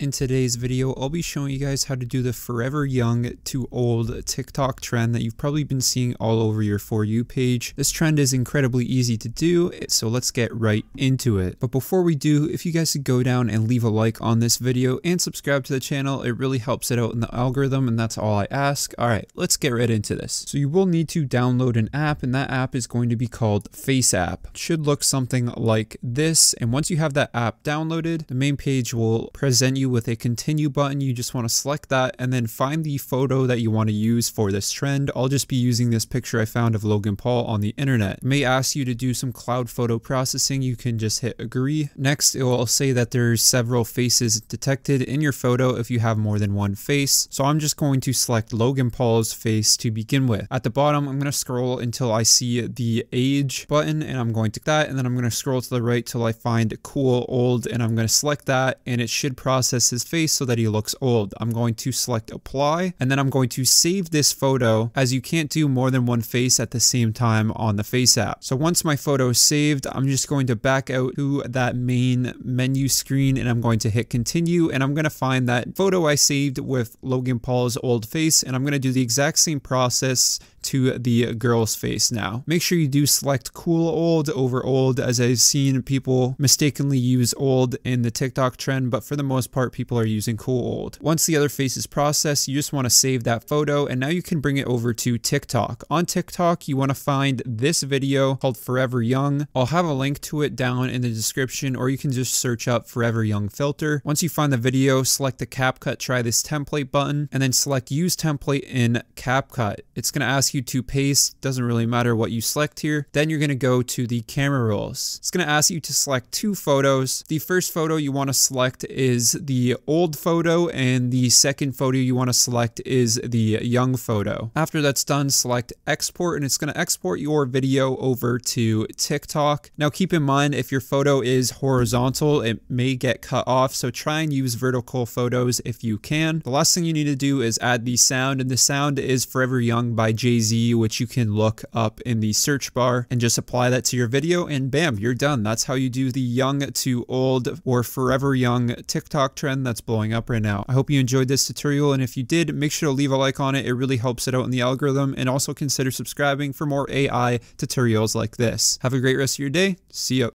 In today's video, I'll be showing you guys how to do the forever young to old TikTok trend that you've probably been seeing all over your For You page. This trend is incredibly easy to do, so let's get right into it. But before we do, if you guys could go down and leave a like on this video and subscribe to the channel, it really helps it out in the algorithm, and that's all I ask. Alright, let's get right into this. So you will need to download an app, and that app is going to be called FaceApp. It should look something like this, and once you have that app downloaded, the main page will present you with a continue button. You just want to select that and then find the photo that you want to use for this trend. I'll just be using this picture I found of Logan Paul on the internet. It may ask you to do some cloud photo processing. You can just hit agree. Next, it will say that there's several faces detected in your photo if you have more than one face. So I'm just going to select Logan Paul's face to begin with. At the bottom, I'm going to scroll until I see the age button, and I'm going to click that, and then I'm going to scroll to the right till I find cool old, and I'm going to select that, and it should process his face so that he looks old. I'm going to select apply, and then I'm going to save this photo, as you can't do more than one face at the same time on the Face app. So once my photo is saved, I'm just going to back out to that main menu screen, and I'm going to hit continue, and I'm going to find that photo I saved with Logan Paul's old face, and I'm going to do the exact same process to the girl's face now. Make sure you do select cool old over old, as I've seen people mistakenly use old in the TikTok trend, but for the most part people are using cool old. Once the other face is processed, you just want to save that photo, and now you can bring it over to TikTok. On TikTok, you want to find this video called Forever Young. I'll have a link to it down in the description, or you can just search up Forever Young filter. Once you find the video, select the CapCut Try This Template button, and then select Use Template in CapCut. It's going to ask you to paste, doesn't really matter what you select here. Then you're going to go to the camera rolls. It's going to ask you to select two photos. The first photo you want to select is the old photo, and the second photo you want to select is the young photo. After that's done, select export, and it's going to export your video over to TikTok. Now keep in mind, if your photo is horizontal, it may get cut off, so try and use vertical photos if you can. The last thing you need to do is add the sound, and the sound is Forever Young by Jay-Z, which you can look up in the search bar, and just apply that to your video, and bam, you're done. That's how you do the young to old or forever young TikTok trend that's blowing up right now. I hope you enjoyed this tutorial, and if you did, make sure to leave a like on it. It really helps it out in the algorithm, and also consider subscribing for more AI tutorials like this. Have a great rest of your day. See ya.